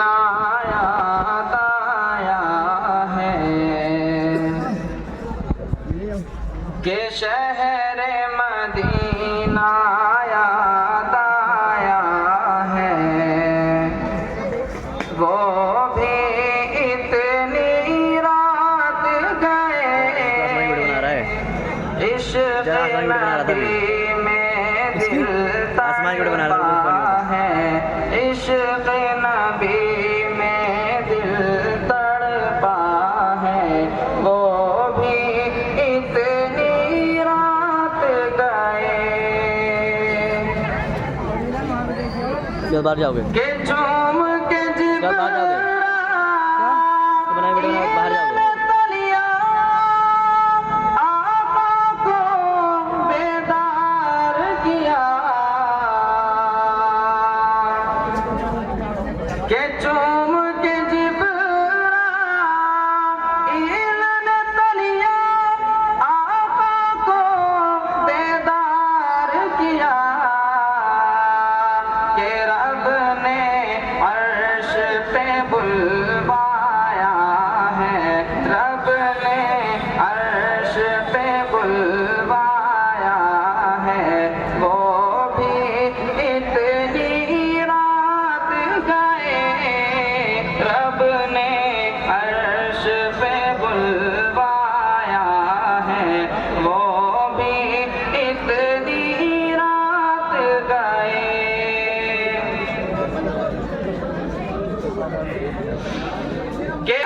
याद आया है कि शहर मदीना याद आया है। वो भी इतनी रात गए इश्क़ नबी में दिल तड़पा है, इश्क़ नबी में दिल तड़पा है। वो भी इतनी रात गए बाहर जाओगे कि झूम के बाहर जाओगे बाहर जाओगे तलिया आका को बेदार किया कि झूम के जिब्राईल ने तलिया आका को बेदार किया कि रब ने अर्श पे बुलवाया है, रब ने अर्श पे बुलवाया है। वो भी इतनी रात गए रब ने अर्श पे बुलवाया है। वो भी इतनी रात गए के